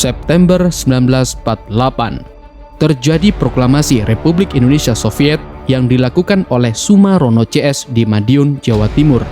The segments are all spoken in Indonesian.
September 1948, terjadi proklamasi Republik Indonesia Soviet yang dilakukan oleh Sumarrono CS di Madiun, Jawa Timur.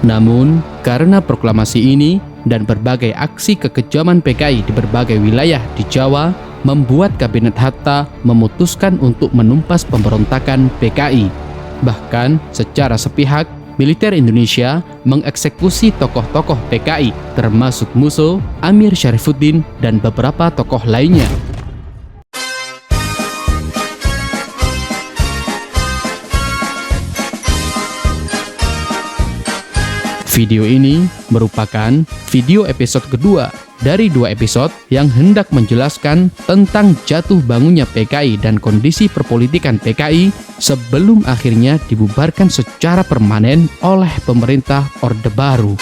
Namun, karena proklamasi ini dan berbagai aksi kekejaman PKI di berbagai wilayah di Jawa, membuat Kabinet Hatta memutuskan untuk menumpas pemberontakan PKI. Bahkan, secara sepihak, militer Indonesia mengeksekusi tokoh-tokoh PKI, termasuk Musso, Amir Syarifuddin, dan beberapa tokoh lainnya. Video ini merupakan video episode kedua dari 2 episode yang hendak menjelaskan tentang jatuh bangunnya PKI dan kondisi perpolitikan PKI sebelum akhirnya dibubarkan secara permanen oleh pemerintah Orde Baru.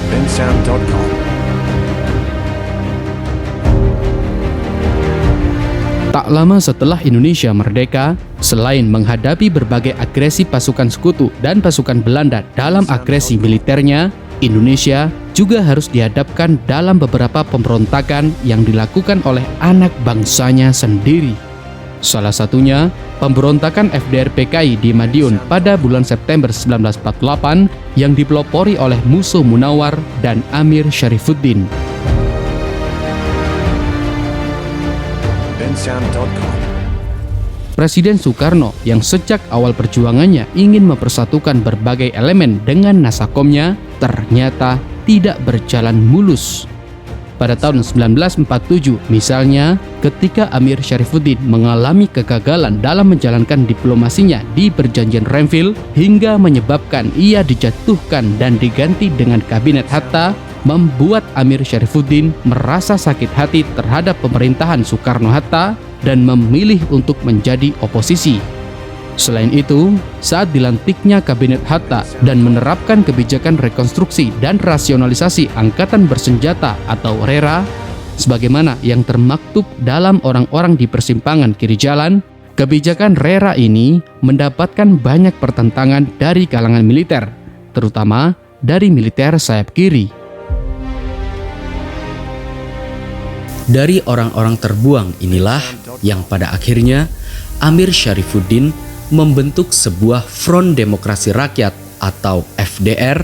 Bensound.com. Tak lama setelah Indonesia merdeka, selain menghadapi berbagai agresi pasukan sekutu dan pasukan Belanda dalam agresi militernya, Indonesia juga harus dihadapkan dalam beberapa pemberontakan yang dilakukan oleh anak bangsanya sendiri. Salah satunya, pemberontakan FDR PKI di Madiun pada bulan September 1948 yang dipelopori oleh Musso Munawar dan Amir Syarifuddin. Bensound.com. Presiden Soekarno yang sejak awal perjuangannya ingin mempersatukan berbagai elemen dengan nasakomnya ternyata tidak berjalan mulus. Pada tahun 1947 misalnya, ketika Amir Syarifuddin mengalami kegagalan dalam menjalankan diplomasinya di Perjanjian Renville hingga menyebabkan ia dijatuhkan dan diganti dengan Kabinet Hatta, membuat Amir Syarifuddin merasa sakit hati terhadap pemerintahan Soekarno-Hatta dan memilih untuk menjadi oposisi. Selain itu, saat dilantiknya Kabinet Hatta dan menerapkan kebijakan rekonstruksi dan rasionalisasi angkatan bersenjata atau RERA, sebagaimana yang termaktub dalam Orang-orang di Persimpangan Kiri Jalan, kebijakan RERA ini mendapatkan banyak pertentangan dari kalangan militer, terutama dari militer sayap kiri. Dari orang-orang terbuang inilah yang pada akhirnya Amir Syarifuddin membentuk sebuah Front Demokrasi Rakyat atau FDR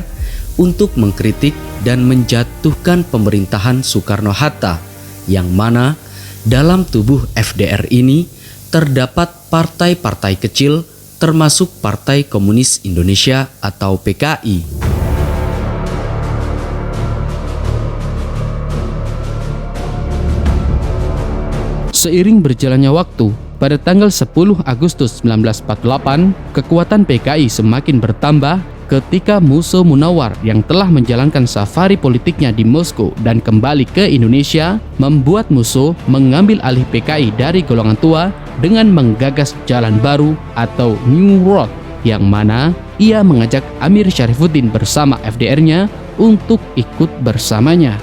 untuk mengkritik dan menjatuhkan pemerintahan Soekarno-Hatta, yang mana dalam tubuh FDR ini terdapat partai-partai kecil termasuk Partai Komunis Indonesia atau PKI. Seiring berjalannya waktu, pada tanggal 10 Agustus 1948, kekuatan PKI semakin bertambah ketika Musso Munawar yang telah menjalankan safari politiknya di Moskow dan kembali ke Indonesia, membuat Musso mengambil alih PKI dari golongan tua dengan menggagas jalan baru atau New Road, yang mana ia mengajak Amir Syarifuddin bersama FDR-nya untuk ikut bersamanya.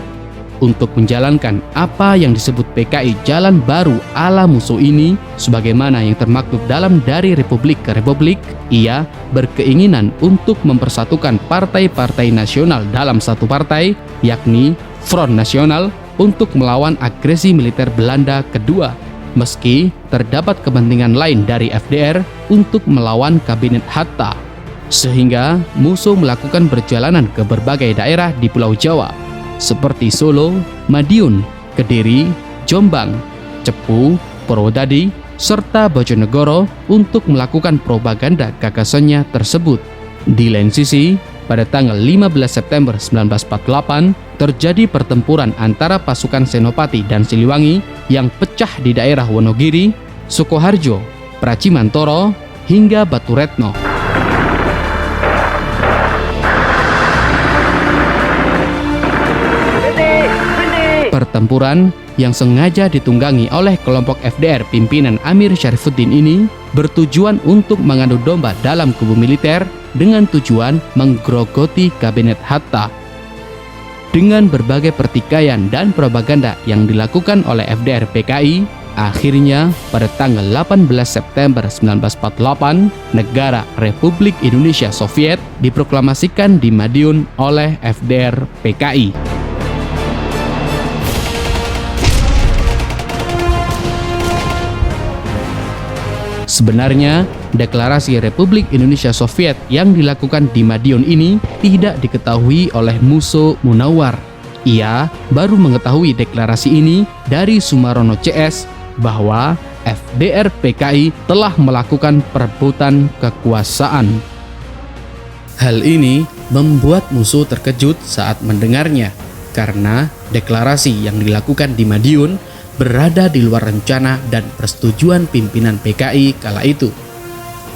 Untuk menjalankan apa yang disebut PKI Jalan Baru ala Musso ini, sebagaimana yang termaktub dalam Dari Republik ke Republik, ia berkeinginan untuk mempersatukan partai-partai nasional dalam satu partai, yakni Front Nasional, untuk melawan agresi militer Belanda kedua, meski terdapat kepentingan lain dari FDR untuk melawan Kabinet Hatta. Sehingga Musso melakukan perjalanan ke berbagai daerah di Pulau Jawa, seperti Solo, Madiun, Kediri, Jombang, Cepu, Purwodadi, serta Bojonegoro untuk melakukan propaganda gagasannya tersebut. Di lain sisi, pada tanggal 15 September 1948 terjadi pertempuran antara pasukan Senopati dan Siliwangi yang pecah di daerah Wonogiri, Sukoharjo, Pracimantoro, hingga Baturetno. Pertempuran yang sengaja ditunggangi oleh kelompok FDR pimpinan Amir Syarifuddin ini bertujuan untuk mengadu domba dalam kubu militer dengan tujuan menggerogoti kabinet Hatta. Dengan berbagai pertikaian dan propaganda yang dilakukan oleh FDR PKI, akhirnya pada tanggal 18 September 1948, negara Republik Indonesia Soviet diproklamasikan di Madiun oleh FDR PKI. Sebenarnya, deklarasi Republik Indonesia Soviet yang dilakukan di Madiun ini tidak diketahui oleh Musa Munawar. Ia baru mengetahui deklarasi ini dari Sumarono CS bahwa FDR PKI telah melakukan perebutan kekuasaan. Hal ini membuat Musa terkejut saat mendengarnya, karena deklarasi yang dilakukan di Madiun berada di luar rencana dan persetujuan pimpinan PKI kala itu.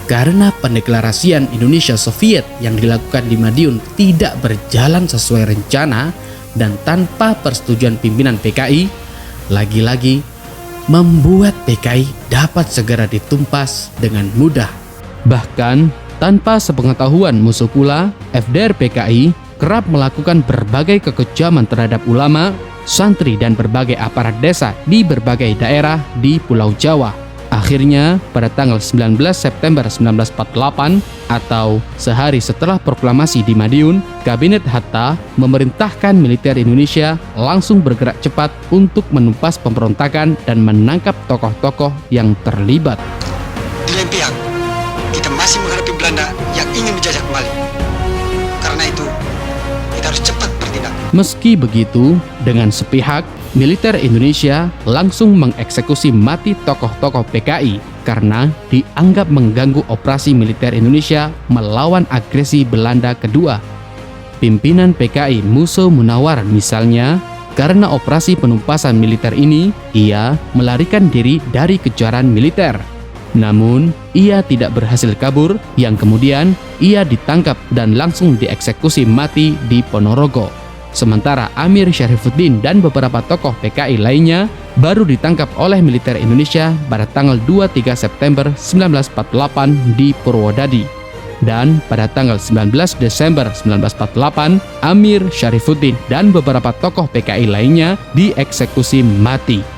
Karena pendeklarasian Indonesia Soviet yang dilakukan di Madiun tidak berjalan sesuai rencana dan tanpa persetujuan pimpinan PKI, lagi-lagi membuat PKI dapat segera ditumpas dengan mudah. Bahkan tanpa sepengetahuan Musa pula, FDR PKI kerap melakukan berbagai kekejaman terhadap ulama, santri dan berbagai aparat desa di berbagai daerah di Pulau Jawa. Akhirnya, pada tanggal 19 September 1948 atau sehari setelah proklamasi di Madiun, Kabinet Hatta memerintahkan militer Indonesia langsung bergerak cepat untuk menumpas pemberontakan dan menangkap tokoh-tokoh yang terlibat. Di lain pihak, kita masih menghadapi Belanda yang ingin menjajah kembali. Karena itu, kita harus cepat bertindak. Meski begitu, dengan sepihak, militer Indonesia langsung mengeksekusi mati tokoh-tokoh PKI karena dianggap mengganggu operasi militer Indonesia melawan agresi Belanda kedua. Pimpinan PKI Musa Munawar misalnya, karena operasi penumpasan militer ini, ia melarikan diri dari kejaran militer. Namun, ia tidak berhasil kabur, yang kemudian ia ditangkap dan langsung dieksekusi mati di Ponorogo. Sementara Amir Syarifuddin dan beberapa tokoh PKI lainnya baru ditangkap oleh militer Indonesia pada tanggal 23 September 1948 di Purwodadi. Dan pada tanggal 19 Desember 1948, Amir Syarifuddin dan beberapa tokoh PKI lainnya dieksekusi mati.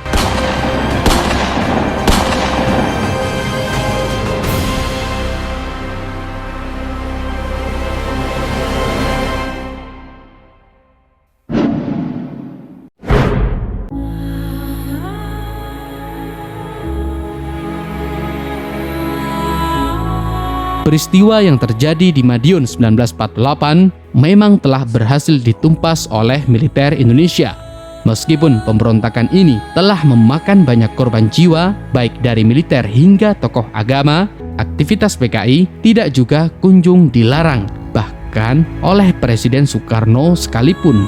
Peristiwa yang terjadi di Madiun 1948 memang telah berhasil ditumpas oleh militer Indonesia. Meskipun pemberontakan ini telah memakan banyak korban jiwa, baik dari militer hingga tokoh agama, aktivitas PKI tidak juga kunjung dilarang, bahkan oleh Presiden Soekarno sekalipun.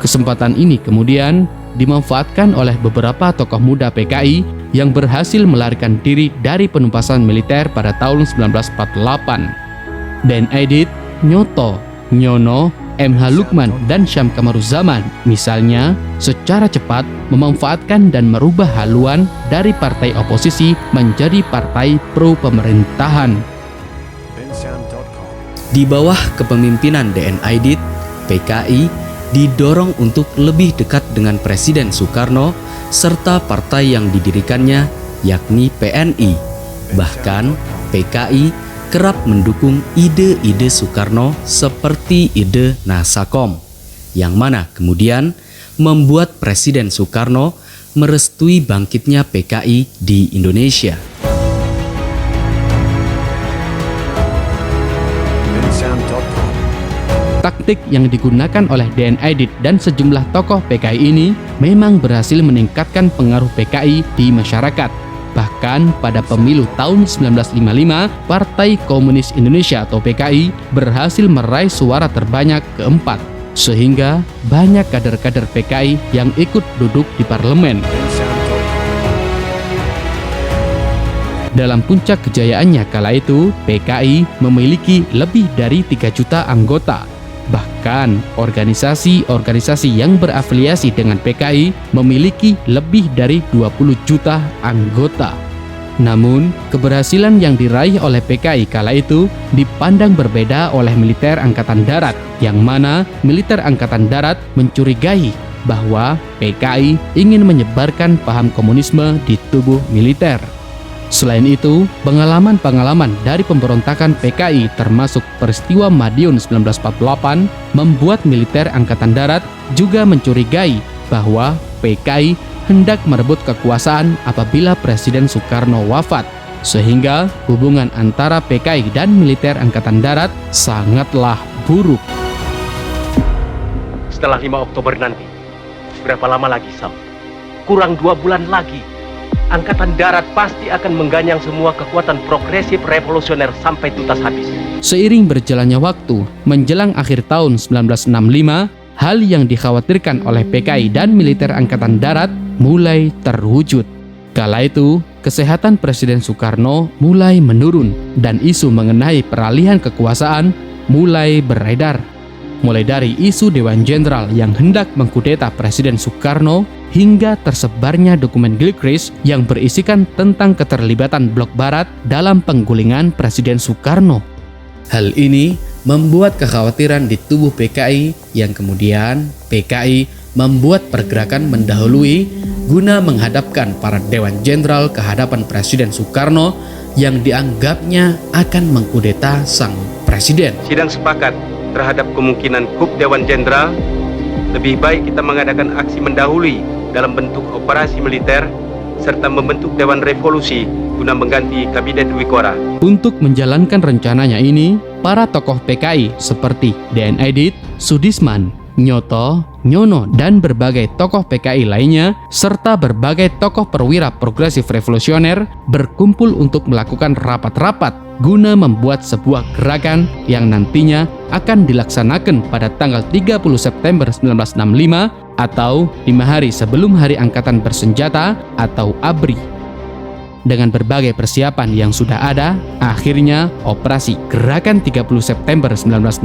Kesempatan ini kemudian dimanfaatkan oleh beberapa tokoh muda PKI yang berhasil melarikan diri dari penumpasan militer pada tahun 1948. Dan Aidit, Nyoto, Nyono, MH Lukman, dan Syam Kamaruzaman misalnya secara cepat memanfaatkan dan merubah haluan dari partai oposisi menjadi partai pro-pemerintahan. Di bawah kepemimpinan DN Aidit, PKI didorong untuk lebih dekat dengan Presiden Soekarno serta partai yang didirikannya, yakni PNI. Bahkan, PKI kerap mendukung ide-ide Soekarno seperti ide Nasakom, yang mana kemudian membuat Presiden Soekarno merestui bangkitnya PKI di Indonesia. Taktik yang digunakan oleh DN Aidit dan sejumlah tokoh PKI ini memang berhasil meningkatkan pengaruh PKI di masyarakat. Bahkan Bahkan pada pemilu tahun 1955, Partai Komunis Indonesia atau PKI berhasil meraih suara terbanyak keempat, sehingga banyak kader-kader PKI yang ikut duduk di parlemen. bensound.com. Dalam puncak kejayaannya kala itu, PKI memiliki lebih dari 3 juta anggota. Bahkan, organisasi-organisasi yang berafiliasi dengan PKI memiliki lebih dari 20 juta anggota. Namun, keberhasilan yang diraih oleh PKI kala itu dipandang berbeda oleh militer Angkatan Darat, yang mana militer Angkatan Darat mencurigai bahwa PKI ingin menyebarkan paham komunisme di tubuh militer. Selain itu, pengalaman-pengalaman dari pemberontakan PKI termasuk peristiwa Madiun 1948 membuat militer Angkatan Darat juga mencurigai bahwa PKI hendak merebut kekuasaan apabila Presiden Soekarno wafat, sehingga hubungan antara PKI dan militer Angkatan Darat sangatlah buruk. Setelah 5 Oktober nanti, berapa lama lagi, Sam? Kurang 2 bulan lagi. Angkatan Darat pasti akan mengganyang semua kekuatan progresif revolusioner sampai tuntas habis. Seiring berjalannya waktu, menjelang akhir tahun 1965, hal yang dikhawatirkan oleh PKI dan militer Angkatan Darat mulai terwujud. Kala itu, kesehatan Presiden Soekarno mulai menurun dan isu mengenai peralihan kekuasaan mulai beredar. Mulai dari isu Dewan Jenderal yang hendak mengkudeta Presiden Soekarno hingga tersebarnya dokumen Gilchrist yang berisikan tentang keterlibatan Blok Barat dalam penggulingan Presiden Soekarno. Hal ini membuat kekhawatiran di tubuh PKI yang kemudian PKI membuat pergerakan mendahului guna menghadapkan para Dewan Jenderal ke hadapan Presiden Soekarno yang dianggapnya akan mengkudeta sang presiden. Sidang sepakat terhadap kemungkinan kup Dewan Jenderal. Lebih baik kita mengadakan aksi mendahului dalam bentuk operasi militer serta membentuk Dewan Revolusi guna mengganti Kabinet Dwi Korah. Untuk menjalankan rencananya ini, para tokoh PKI seperti D.N. Aidit, Sudisman, Nyoto, Nyono, dan berbagai tokoh PKI lainnya, serta berbagai tokoh perwira progresif revolusioner berkumpul untuk melakukan rapat-rapat guna membuat sebuah gerakan yang nantinya akan dilaksanakan pada tanggal 30 September 1965 atau 5 hari sebelum Hari Angkatan Bersenjata atau ABRI. Dengan berbagai persiapan yang sudah ada, akhirnya operasi Gerakan 30 September 1965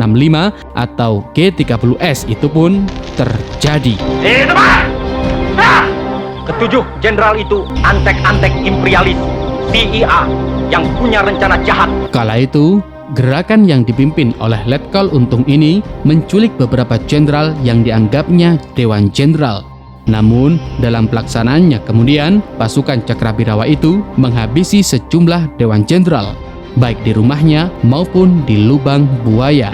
atau G30S itu pun terjadi. Ketujuh jenderal itu antek-antek imperialis, CIA yang punya rencana jahat. Kala itu, gerakan yang dipimpin oleh Letkol Untung ini menculik beberapa jenderal yang dianggapnya Dewan Jenderal. Namun, dalam pelaksanaannya kemudian, pasukan Cakrabirawa itu menghabisi sejumlah Dewan Jenderal, baik di rumahnya maupun di lubang buaya.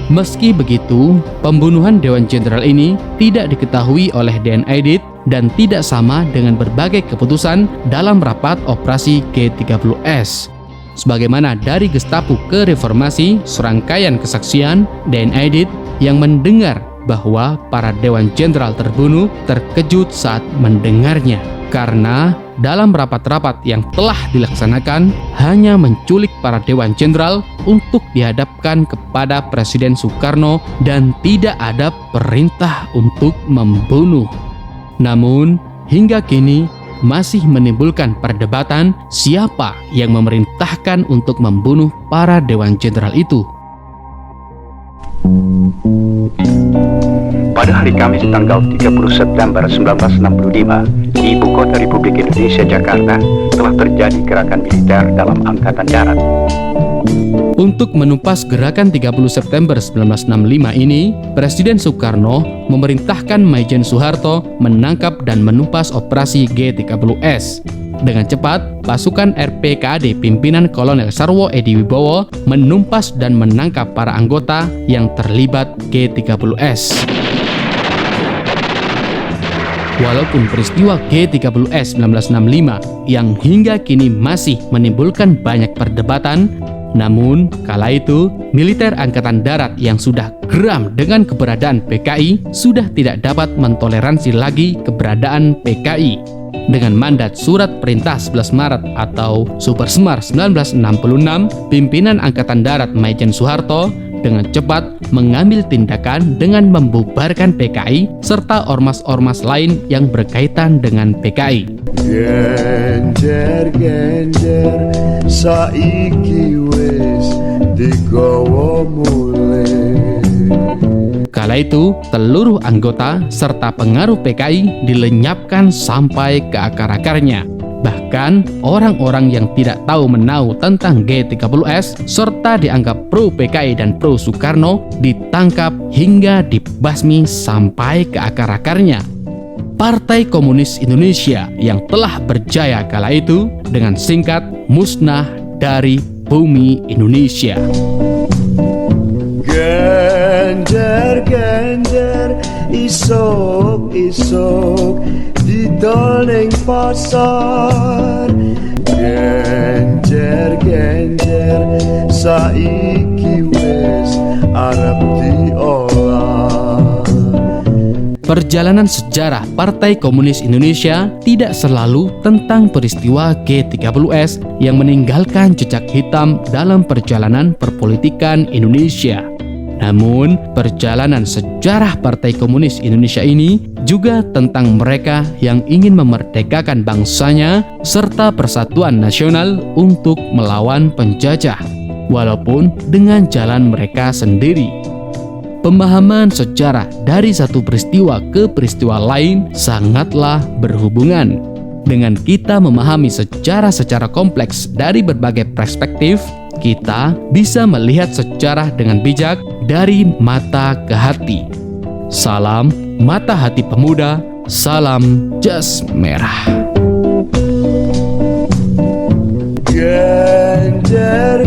Meski begitu, pembunuhan Dewan Jenderal ini tidak diketahui oleh D.N. Aidit dan tidak sama dengan berbagai keputusan dalam rapat operasi G30S. Sebagaimana dari Gestapo ke Reformasi, serangkaian kesaksian D.N. Aidit yang mendengar bahwa para Dewan Jenderal terbunuh terkejut saat mendengarnya, karena dalam rapat-rapat yang telah dilaksanakan hanya menculik para Dewan Jenderal untuk dihadapkan kepada Presiden Soekarno dan tidak ada perintah untuk membunuh. Namun, hingga kini masih menimbulkan perdebatan siapa yang memerintahkan untuk membunuh para Dewan Jenderal itu. Pada hari Kamis tanggal 30 September 1965, di Ibu Kota Republik Indonesia Jakarta, telah terjadi gerakan militer dalam Angkatan Darat. Untuk menumpas gerakan 30 September 1965 ini, Presiden Soekarno memerintahkan Maijen Soeharto menangkap dan menumpas operasi G30S. Dengan cepat, pasukan RPKAD pimpinan Kolonel Sarwo Edi Wibowo menumpas dan menangkap para anggota yang terlibat G30S. Walaupun peristiwa G30S 1965 yang hingga kini masih menimbulkan banyak perdebatan, Namun, kala itu, militer Angkatan Darat yang sudah geram dengan keberadaan PKI sudah tidak dapat mentoleransi lagi keberadaan PKI. Dengan mandat Surat Perintah 11 Maret atau Supersmar 1966, pimpinan Angkatan Darat Maijen Soeharto dengan cepat mengambil tindakan dengan membubarkan PKI serta ormas-ormas lain yang berkaitan dengan PKI. Genjer saiki wis digawa mulih. Kala itu, seluruh anggota serta pengaruh PKI dilenyapkan sampai ke akar-akarnya. Bahkan, orang-orang yang tidak tahu menau tentang G30S serta dianggap pro PKI dan pro Soekarno ditangkap hingga dibasmi sampai ke akar-akarnya. Partai Komunis Indonesia yang telah berjaya kala itu dengan singkat musnah dari bumi Indonesia. Genjer isok didol ning pasar. Genjer saiki wis arep diolah. Perjalanan sejarah Partai Komunis Indonesia tidak selalu tentang peristiwa G30S yang meninggalkan jejak hitam dalam perjalanan perpolitikan Indonesia. Namun, perjalanan sejarah Partai Komunis Indonesia ini juga tentang mereka yang ingin memerdekakan bangsanya serta persatuan nasional untuk melawan penjajah, walaupun dengan jalan mereka sendiri. Pemahaman sejarah dari satu peristiwa ke peristiwa lain sangatlah berhubungan. Dengan kita memahami sejarah secara kompleks dari berbagai perspektif, kita bisa melihat sejarah dengan bijak dari mata ke hati. Salam mata hati pemuda, salam jas merah. Genjer